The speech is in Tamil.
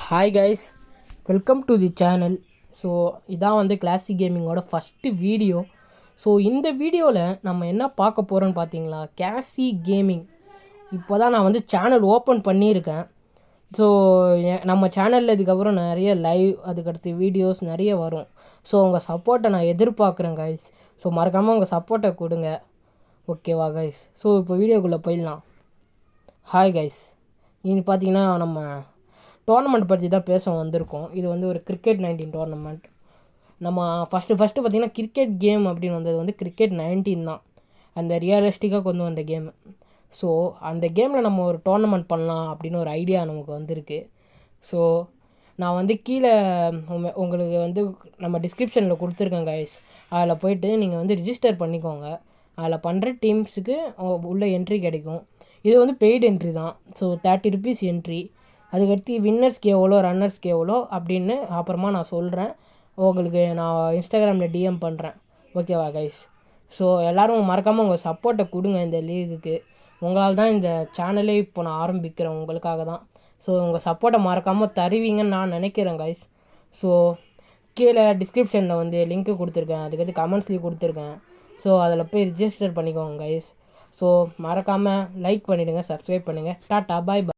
Hi guys, welcome to the channel. So இதான் வந்து கிளாசிக் கேமிங்கோட ஃபஸ்ட்டு வீடியோ. ஸோ இந்த வீடியோவில் நம்ம என்ன பார்க்க போகிறோன்னு பார்த்தீங்களா, கிளாசிக் கேமிங். இப்போ தான் நான் வந்து சேனல் ஓப்பன் பண்ணியிருக்கேன். ஸோ நம்ம சேனலில் இதுக்கப்புறம் நிறைய லைவ், அதுக்கடுத்து வீடியோஸ் நிறைய வரும். ஸோ உங்கள் சப்போர்ட்டை நான் எதிர்பார்க்குறேன் கைஸ். ஸோ மறக்காமல் உங்கள் சப்போர்ட்டை கொடுங்க, ஓகேவா கைஸ்? ஸோ இப்போ வீடியோக்குள்ளே போயிடலாம். ஹாய் கைஸ், இனி பார்த்தீங்கன்னா நம்ம டோர்னமெண்ட் பற்றி தான் பேச வந்திருக்கோம். இது வந்து ஒரு கிரிக்கெட் 19 டோர்னமெண்ட். நம்ம ஃபஸ்ட்டு பார்த்திங்கன்னா கிரிக்கெட் கேம் அப்படின்னு வந்தது வந்து கிரிக்கெட் 19 தான், அந்த ரியலிஸ்டிக்காக கொண்டு வந்த கேமு. ஸோ அந்த கேமில் நம்ம ஒரு டோர்னமெண்ட் பண்ணலாம் அப்படின்னு ஒரு ஐடியா நமக்கு வந்திருக்கு. ஸோ நான் வந்து கீழே உங்களுக்கு வந்து நம்ம டிஸ்கிரிப்ஷனில் கொடுத்துருக்கேன் கைஸ். அதில் போய்ட்டு நீங்கள் வந்து ரிஜிஸ்டர் பண்ணிக்கோங்க. அதில் பண்ணுற டீம்ஸுக்கு உள்ள என்ட்ரி கிடைக்கும். இது வந்து பெய்டு என்ட்ரி தான். So 30 rupees entry. அதுக்கடுத்து வின்னர்ஸ்க்கு எவ்வளோ, ரன்னர்ஸ்க்கு எவ்வளோ அப்படின்னு அப்புறமா நான் சொல்கிறேன். உங்களுக்கு நான் இன்ஸ்டாகிராமில் டிஎம் பண்ணுறேன், ஓகேவா கைஸ்? ஸோ எல்லோரும் மறக்காமல் உங்கள் சப்போர்ட்டை கொடுங்க இந்த லீகுக்கு. உங்களால் தான் இந்த சேனலே இப்போ நான் ஆரம்பிக்கிறேன், உங்களுக்காக தான். ஸோ உங்கள் சப்போர்ட்டை மறக்காமல் தருவீங்கன்னு நான் நினைக்கிறேன் கைஸ். ஸோ கீழே டிஸ்கிரிப்ஷனில் வந்து லிங்க்கு கொடுத்துருக்கேன், அதுக்கடுத்து கமெண்ட்ஸ்லேயும் கொடுத்துருக்கேன். ஸோ அதில் போய் ரிஜிஸ்டர் பண்ணிக்கோங்க கைஸ். ஸோ மறக்காமல் லைக் பண்ணிவிடுங்க, சப்ஸ்கிரைப் பண்ணுங்கள். டாட்டா, பாய் பாய்.